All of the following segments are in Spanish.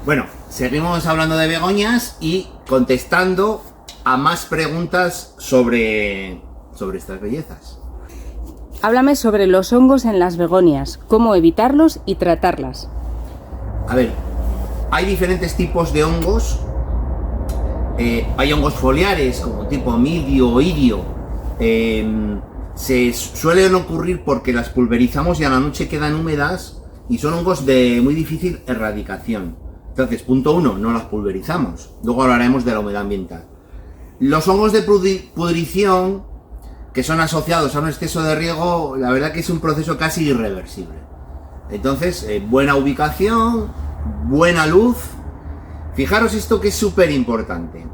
Bueno, seguimos hablando de begonias y contestando a más preguntas sobre estas bellezas. Háblame sobre los hongos en las begonias, cómo evitarlos y tratarlas. A ver, hay diferentes tipos de hongos. Hay hongos foliares como tipo mildio o irio. Se suelen ocurrir porque las pulverizamos y a la noche quedan húmedas y son hongos de muy difícil erradicación. Entonces, punto 1, no las pulverizamos. Luego hablaremos de la humedad ambiental. Los hongos de pudrición, que son asociados a un exceso de riego, la verdad que es un proceso casi irreversible. Entonces, buena ubicación, buena luz. Fijaros esto que es súper importante.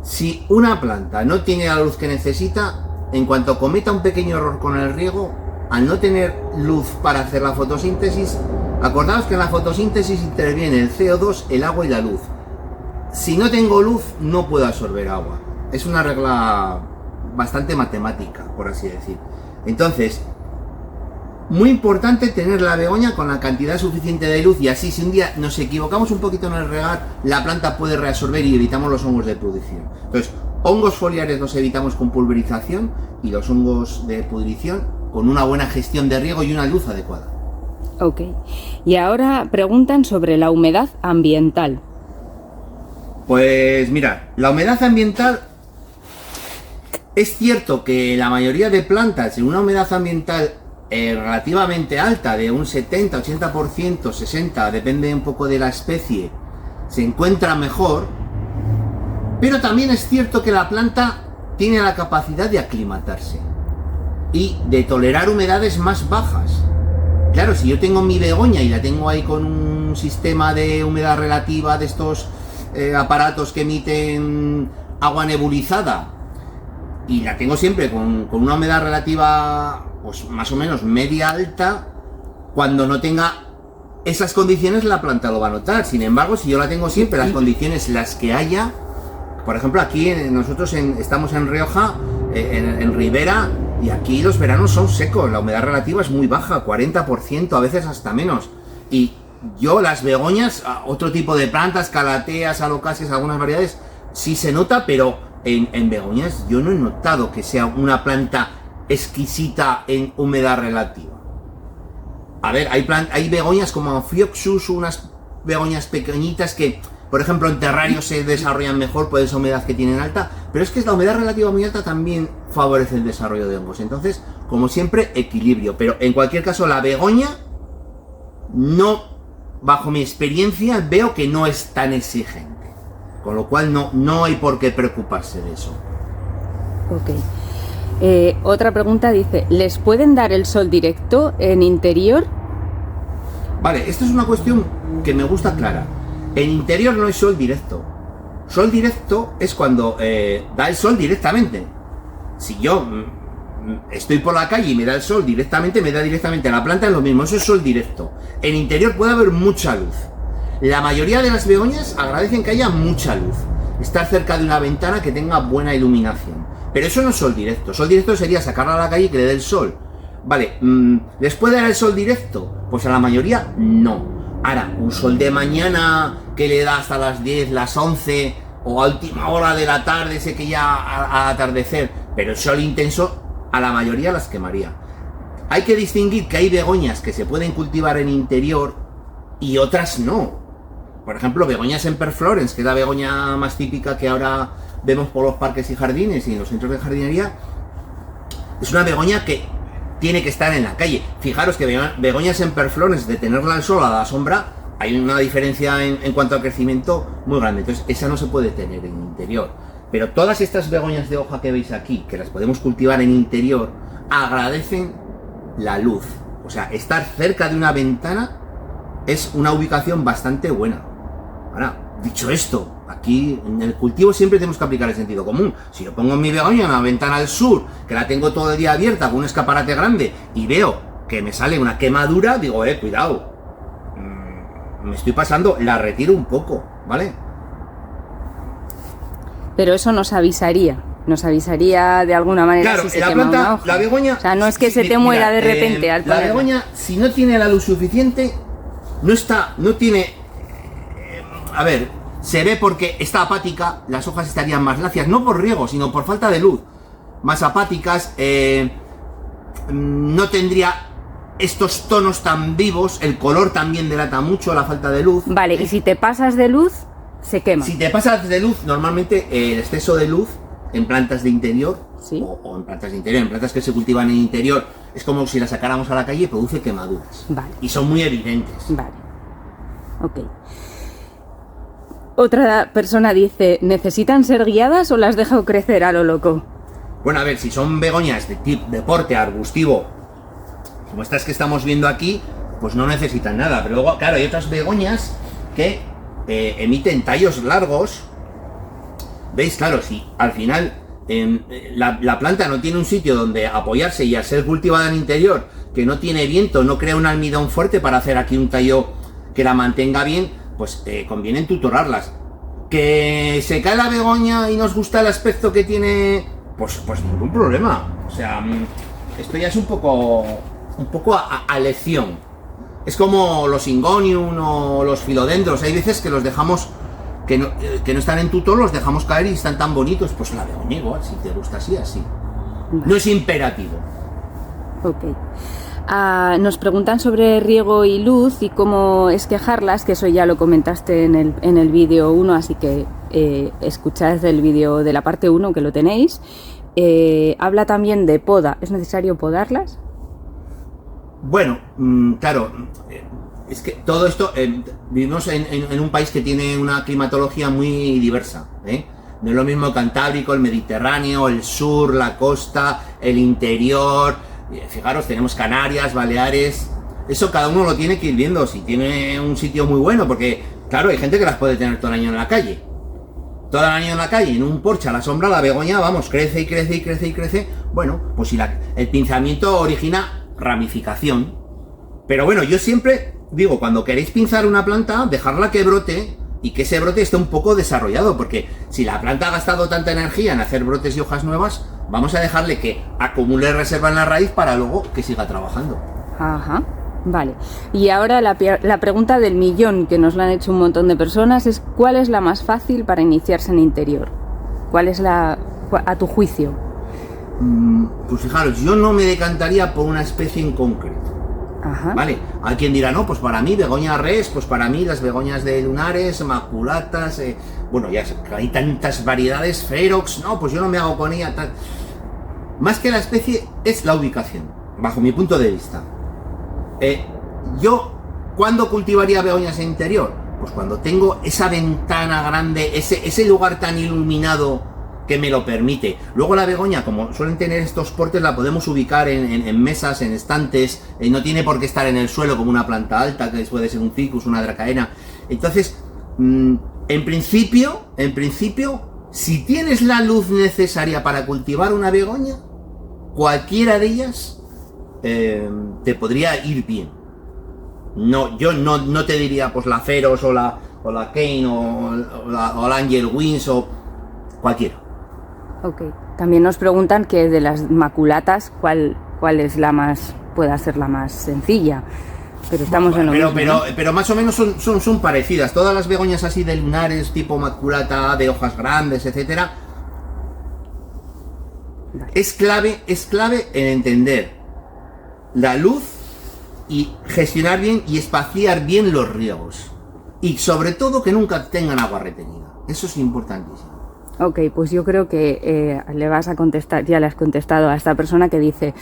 Si una planta no tiene la luz que necesita, en cuanto cometa un pequeño error con el riego, al no tener luz para hacer la fotosíntesis, acordaos que en la fotosíntesis interviene el CO2, el agua y la luz. Si no tengo luz, no puedo absorber agua. Es una regla bastante matemática, por así decir. Entonces, muy importante tener la begoña con la cantidad suficiente de luz y así si un día nos equivocamos un poquito en el regar, la planta puede reabsorber y evitamos los hongos de pudrición. Entonces, hongos foliares los evitamos con pulverización y los hongos de pudrición con una buena gestión de riego y una luz adecuada. Ok. Y ahora preguntan sobre la humedad ambiental. Pues mira, la humedad ambiental, es cierto que la mayoría de plantas en una humedad ambiental relativamente alta, de un 70, 80%, 60%, depende un poco de la especie, se encuentra mejor, pero también es cierto que la planta tiene la capacidad de aclimatarse y de tolerar humedades más bajas. Claro, si yo tengo mi begoña y la tengo ahí con un sistema de humedad relativa de estos aparatos que emiten agua nebulizada y la tengo siempre con una humedad relativa pues más o menos media alta, cuando no tenga esas condiciones la planta lo va a notar. Sin embargo, si yo la tengo siempre las condiciones las que haya, por ejemplo aquí nosotros estamos en Rioja, en Ribera, y aquí los veranos son secos, la humedad relativa es muy baja, 40%, a veces hasta menos. Y yo las begonias, otro tipo de plantas, calateas, alocasias, algunas variedades, sí se nota, pero en begonias yo no he notado que sea una planta exquisita en humedad relativa. A ver, hay begonias como Amphioxus, unas begonias pequeñitas que, por ejemplo, en terrarios se desarrollan mejor por esa humedad que tienen alta, pero es que la humedad relativa muy alta también favorece el desarrollo de hongos. Entonces, como siempre, equilibrio. Pero en cualquier caso, la begoña, no, bajo mi experiencia, veo que no es tan exigente. Con lo cual, no hay por qué preocuparse de eso. Ok. Otra pregunta dice, ¿les pueden dar el sol directo en interior? Vale, esta es una cuestión que me gusta clara. En interior no hay sol directo. Sol directo es cuando da el sol directamente. Si yo estoy por la calle y me da el sol directamente, me da directamente a la planta, es lo mismo, eso es sol directo. En interior puede haber mucha luz. La mayoría de las begonias agradecen que haya mucha luz. Estar cerca de una ventana que tenga buena iluminación. Pero eso no es sol directo. Sol directo sería sacarla a la calle y que le dé el sol. Vale, ¿les puede dar el sol directo? Pues a la mayoría no. Ahora, un sol de mañana que le da hasta las 10, las 11 o a última hora de la tarde, sé que ya al atardecer, pero el sol intenso a la mayoría las quemaría. Hay que distinguir que hay begonias que se pueden cultivar en interior y otras no. Por ejemplo, begonias Emperflorens, que es la begoña más típica que ahora vemos por los parques y jardines y en los centros de jardinería. Es una begoña que tiene que estar en la calle. Fijaros que begonias Emperflorens, de tenerla al sol a la sombra, hay una diferencia en cuanto al crecimiento muy grande. Entonces esa no se puede tener en interior. Pero todas estas begonias de hoja que veis aquí, que las podemos cultivar en interior, agradecen la luz. O sea, estar cerca de una ventana es una ubicación bastante buena. Ahora, dicho esto, aquí en el cultivo siempre tenemos que aplicar el sentido común. Si yo pongo mi begoña en una ventana al sur, que la tengo todo el día abierta con un escaparate grande, y veo que me sale una quemadura, digo, cuidado, me estoy pasando, la retiro un poco, ¿vale? Pero eso nos avisaría de alguna manera, claro, si se la quema planta, una hoja. la begoña, o sea, no es que se te muera de repente al la begoña, si no tiene la luz suficiente, no tiene a ver, se ve porque está apática, las hojas estarían más lacias, no por riego, sino por falta de luz, más apáticas, no tendría estos tonos tan vivos, el color también delata mucho la falta de luz. Vale, y si te pasas de luz, se quema. Si te pasas de luz, normalmente el exceso de luz en plantas de interior, ¿sí? o en plantas de interior, en plantas que se cultivan en interior, es como si las sacáramos a la calle y produce quemaduras. Vale. Y son muy evidentes. Vale. Ok. Otra persona dice, ¿necesitan ser guiadas o las dejo crecer a lo loco? Bueno, a ver, si son begonias de tipo de porte arbustivo, como estas que estamos viendo aquí, pues no necesitan nada. Pero luego, claro, hay otras begonias que emiten tallos largos. ¿Veis? Claro, si al final la planta no tiene un sitio donde apoyarse y al ser cultivada en interior, que no tiene viento, no crea un almidón fuerte para hacer aquí un tallo que la mantenga bien, pues conviene tutorarlas. ¿Que se cae la begoña y nos gusta el aspecto que tiene? Pues ningún problema. O sea, esto ya es un poco a lección. Es como los Syngonium o los filodendros. Hay veces que los dejamos, que no están en tutor, los dejamos caer y están tan bonitos. Pues la begoña igual, si te gusta así, así. No es imperativo. Ok. Nos preguntan sobre riego y luz y cómo esquejarlas, que eso ya lo comentaste en el vídeo 1, así que escuchad el vídeo de la parte 1 que lo tenéis. Habla también de poda. ¿Es necesario podarlas? Bueno, claro, es que todo esto, vivimos en un país que tiene una climatología muy diversa, ¿eh? No es lo mismo el Cantábrico, el Mediterráneo, el sur, la costa, el interior. Fijaros, tenemos Canarias, Baleares. Eso cada uno lo tiene que ir viendo, si tiene un sitio muy bueno, porque claro, hay gente que las puede tener todo el año en la calle. Todo el año en la calle, en un porche a la sombra, la begoña, vamos, crece y crece y crece y crece. Bueno, pues si el pinzamiento origina ramificación. Pero bueno, yo siempre digo, cuando queréis pinzar una planta, dejarla que brote y que ese brote esté un poco desarrollado, porque si la planta ha gastado tanta energía en hacer brotes y hojas nuevas, vamos a dejarle que acumule reserva en la raíz para luego que siga trabajando. Ajá, vale. Y ahora la pregunta del millón, que nos la han hecho un montón de personas, es ¿cuál es la más fácil para iniciarse en interior? ¿Cuál es a tu juicio? Pues fijaros, yo no me decantaría por una especie en concreto. Ajá. Vale, hay quien dirá, no, pues para mí begoña res, pues para mí las begoñas de lunares, maculatas, bueno, ya hay tantas variedades, ferox, no, pues yo no me hago con ella, tal. Más que la especie es la ubicación, bajo mi punto de vista. Yo, ¿cuándo cultivaría begoñas en interior? Pues cuando tengo esa ventana grande, ese lugar tan iluminado que me lo permite. Luego la begoña, como suelen tener estos portes, la podemos ubicar en mesas, en estantes, no tiene por qué estar en el suelo como una planta alta, que puede ser un ficus, una dracaena. Entonces, en principio, si tienes la luz necesaria para cultivar una begoña, cualquiera de ellas te podría ir bien. No, yo no te diría pues la Ferox o la Kane o la Angel Wings o cualquiera. Ok. También nos preguntan que de las maculatas, ¿cuál es pueda ser la más sencilla? Pero estamos en lo mismo, ¿no? Pero más o menos son parecidas. Todas las begoñas así de lunares, tipo maculata, de hojas grandes, etcétera. Vale. Es clave en entender la luz y gestionar bien y espaciar bien los riegos. Y sobre todo que nunca tengan agua retenida. Eso es importantísimo. Ok, pues yo creo que le vas a contestar, ya le has contestado a esta persona que dice: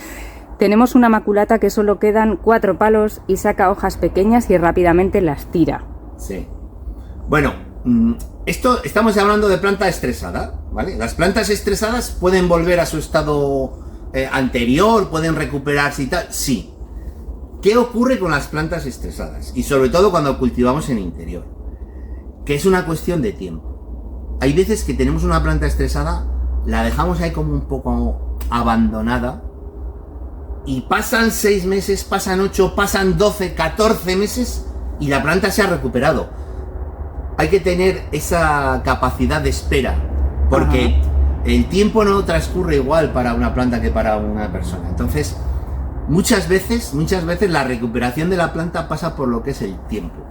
tenemos una maculata que solo quedan 4 palos y saca hojas pequeñas y rápidamente las tira. Sí. Bueno, esto estamos hablando de planta estresada, ¿vale? Las plantas estresadas pueden volver a su estado anterior, pueden recuperarse y tal, sí. ¿Qué ocurre con las plantas estresadas? Y sobre todo cuando cultivamos en interior, que es una cuestión de tiempo. Hay veces que tenemos una planta estresada, la dejamos ahí como un poco abandonada y pasan 6 meses, pasan 8, pasan 12, 14 meses y la planta se ha recuperado. Hay que tener esa capacidad de espera, porque el tiempo no transcurre igual para una planta que para una persona. Entonces, muchas veces la recuperación de la planta pasa por lo que es el tiempo.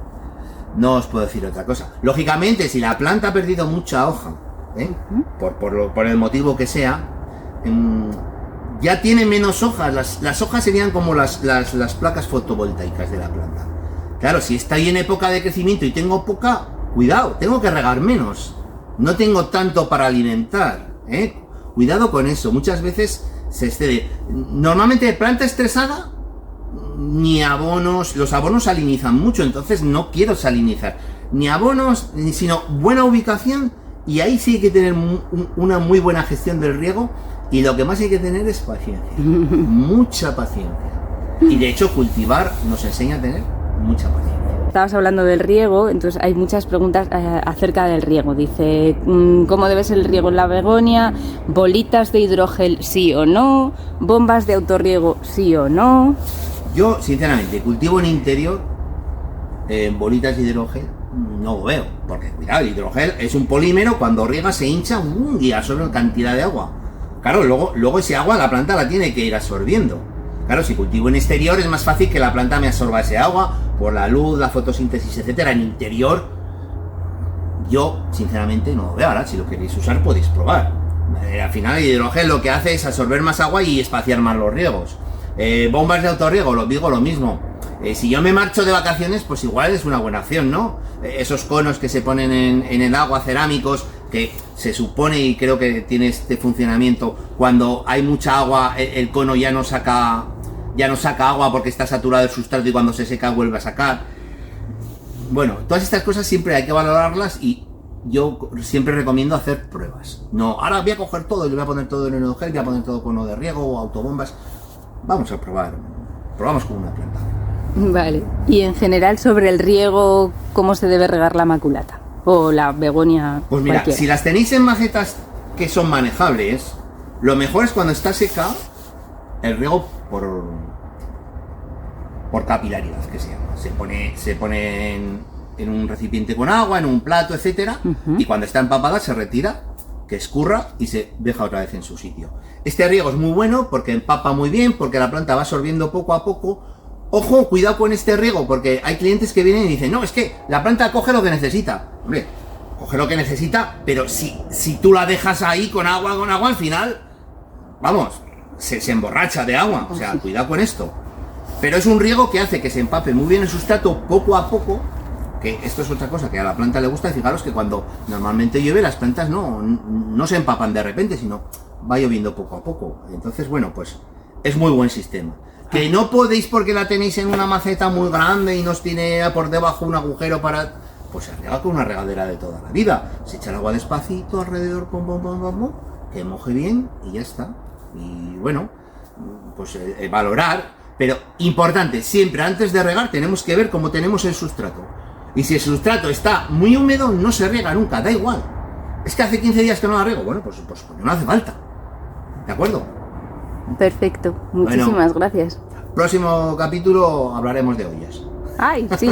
No os puedo decir otra cosa. Lógicamente, si la planta ha perdido mucha hoja, por el motivo que sea, ya tiene menos hojas. Las hojas serían como las placas fotovoltaicas de la planta. Claro, si estoy en época de crecimiento y tengo poca, cuidado, tengo que regar menos. No tengo tanto para alimentar, Cuidado con eso. Muchas veces se excede. Normalmente planta estresada, ni abonos. Los abonos salinizan mucho, entonces no quiero salinizar. Ni abonos, sino buena ubicación. Y ahí sí hay que tener una muy buena gestión del riego. Y lo que más hay que tener es paciencia. Mucha paciencia. Y de hecho cultivar nos enseña a tener mucha paciencia. Estabas hablando del riego, entonces hay muchas preguntas acerca del riego. Dice, ¿cómo debe ser el riego en la begonia? ¿Bolitas de hidrogel sí o no? ¿Bombas de autorriego sí o no? Yo, sinceramente, cultivo en interior bolitas de hidrogel, no lo veo. Porque, cuidado, el hidrogel es un polímero, cuando riega se hincha y absorbe cantidad de agua. Claro, luego ese agua la planta la tiene que ir absorbiendo. Claro, si cultivo en exterior es más fácil que la planta me absorba ese agua por la luz, la fotosíntesis, etcétera. En interior, yo sinceramente no lo veo. Ahora, si lo queréis usar, podéis probar. Al final, el hidrogel lo que hace es absorber más agua y espaciar más los riegos. Bombas de autorriego, lo digo lo mismo. Si yo me marcho de vacaciones, pues igual es una buena opción, ¿no? Esos conos que se ponen en el agua, cerámicos, que se supone, y creo que tiene este funcionamiento, cuando hay mucha agua, el cono ya no saca agua porque está saturado el sustrato y cuando se seca vuelve a sacar. Bueno, todas estas cosas siempre hay que valorarlas y yo siempre recomiendo hacer pruebas. No, ahora voy a coger todo y le voy a poner todo en el hidrogel, voy a poner todo cono de riego o autobombas. Vamos a probar. Probamos con una planta. Vale. Y en general sobre el riego, ¿cómo se debe regar la maculata? O la begonia. Pues mira, cualquiera. Si las tenéis en macetas que son manejables, lo mejor es cuando está seca, el riego por capilaridad, que se llama. Se pone en un recipiente con agua, en un plato, etcétera, y cuando está empapada se retira, que escurra y se deja otra vez en su sitio. Este riego es muy bueno porque empapa muy bien, porque la planta va absorbiendo poco a poco. Ojo, cuidado con este riego, porque hay clientes que vienen y dicen, no, es que la planta coge lo que necesita. Hombre, coge lo que necesita, pero si tú la dejas ahí con agua, al final, vamos, se emborracha de agua. O sea, cuidado con esto. Pero es un riego que hace que se empape muy bien el sustrato poco a poco, que esto es otra cosa que a la planta le gusta. Y fijaros que cuando normalmente llueve, las plantas no se empapan de repente, sino va lloviendo poco a poco. Entonces, bueno, pues es muy buen sistema. Que no podéis porque la tenéis en una maceta muy grande y nos tiene por debajo un agujero para... Pues se riega con una regadera de toda la vida. Se echa el agua despacito alrededor, que moje bien y ya está. Y bueno, pues valorar. Pero importante, siempre antes de regar tenemos que ver cómo tenemos el sustrato. Y si el sustrato está muy húmedo, no se riega nunca, da igual. Es que hace 15 días que no la riego. Bueno, pues no hace falta. ¿De acuerdo? Perfecto, muchísimas gracias. Próximo capítulo hablaremos de ollas. ¡Ay, sí!